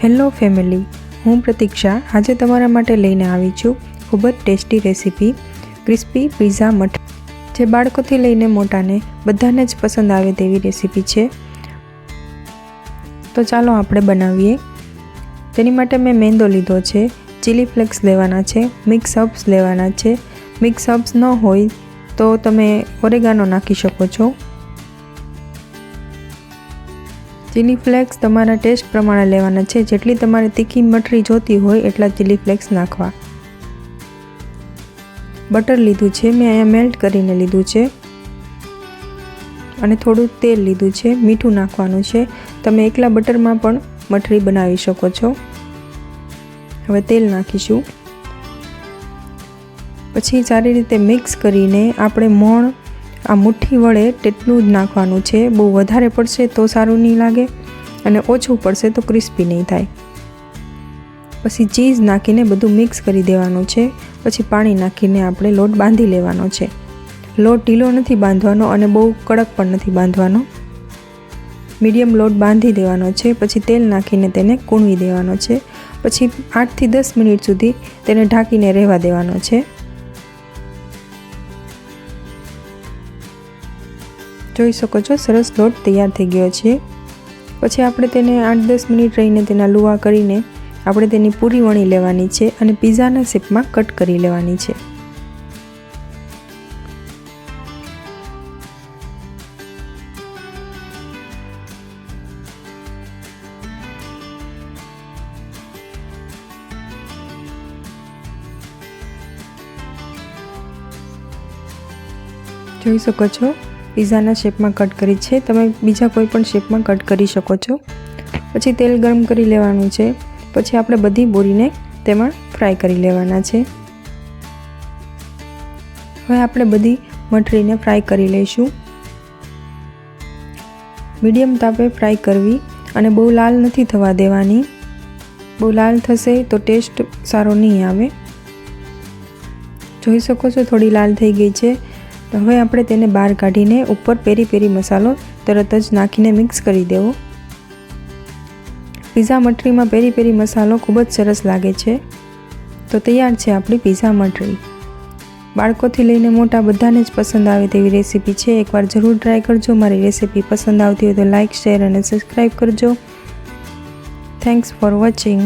Hello family, હું પ્રતીક્ષા આજે તમારા માટે લઈને આવી છું ખૂબ જ tasty recipe crispy pizza mathri, જે બાળકોથી લઈને મોટાને બધાને જ પસંદ આવે તેવી રેસીપી છે। તો ચાલો આપણે બનાવીએ। તેની માટે મેં મેંદો લીધો છે, ચીલી ફ્લેક્સ લેવાના છે, મિક્સ હર્બ્સ લેવાના છે। મિક્સ હર્બ્સ ન હોય તો તમે ઓરેગાનો નાખી શકો છો। ચીલી ફ્લેક્સ તમારા ટેસ્ટ પ્રમાણે લેવાના છે, જેટલી તમારે તીખી મઠરી જોતી હોય એટલા ચીલી ફ્લેક્સ નાખવા। બટર લીધું છે, મેં અહીંયા મેલ્ટ કરીને લીધું છે, અને થોડું તેલ લીધું છે। મીઠું નાખવાનું છે, તમે એકલા બટરમાં પણ મઠરી બનાવી શકો છો। હવે તેલ નાખીશું, પછી સારી રીતે મિક્સ કરીને આપણે મોણ આ મુઠ્ઠી વડે તેટલું જ નાખવાનું છે। બહુ વધારે પડશે તો સારું નહીં લાગે અને ઓછું પડશે તો ક્રિસ્પી નહીં થાય। પછી ચીઝ નાખીને બધું મિક્સ કરી દેવાનું છે। પછી પાણી નાખીને આપણે લોટ બાંધી લેવાનો છે। લોટ ઢીલો નથી બાંધવાનો અને બહુ કડક પણ નથી બાંધવાનો, મીડિયમ લોટ બાંધી દેવાનો છે। પછી તેલ નાખીને તેને કૂણવી દેવાનો છે। પછી 8 થી 10 મિનિટ સુધી તેને ઢાંકીને રહેવા દેવાનો છે। જોઈ શકો છો સરસ લોટ તૈયાર થઈ ગયો છે। પછી આપણે તેને 8-10 મિનિટ રહીને તેના લુવા કરીને આપણે તેની પૂરી વણી લેવાની છે અને પિઝાના શેપમાં કટ કરી લેવાની છે। જોઈ શકો છો પિઝાના શેપમાં કટ કરી છે, તમે બીજા કોઈ પણ શેપમાં કટ કરી શકો છો। પછી તેલ ગરમ કરી લેવાનું છે, પછી આપણે બધી બોરીને તેમાં ફ્રાય કરી લેવાના છે। હવે આપણે બધી મઠરીને ફ્રાય કરી લઈશું। મીડિયમ તાપે ફ્રાય કરવી અને બહુ લાલ નથી થવા દેવાની, બહુ લાલ થશે તો ટેસ્ટ સારો નહીં આવે। જોઈ શકો છો થોડી લાલ થઈ ગઈ છે, તો હવે આપણે તેને બહાર કાઢીને ઉપર પેરી પેરી મસાલો તરત જ નાખીને મિક્સ કરી દેવો। પિઝા મઠરીમાં પેરી પેરી મસાલો ખૂબ જ સરસ લાગે છે। તો તૈયાર છે આપણી પિઝા મઠરી। બાળકોથી લઈને મોટા બધાને જ પસંદ આવે તેવી રેસીપી છે, એકવાર જરૂર ટ્રાય કરજો। મારી રેસીપી પસંદ આવતી હોય તો લાઇક, શેર અને સબસ્ક્રાઈબ કરજો। Thanks for watching.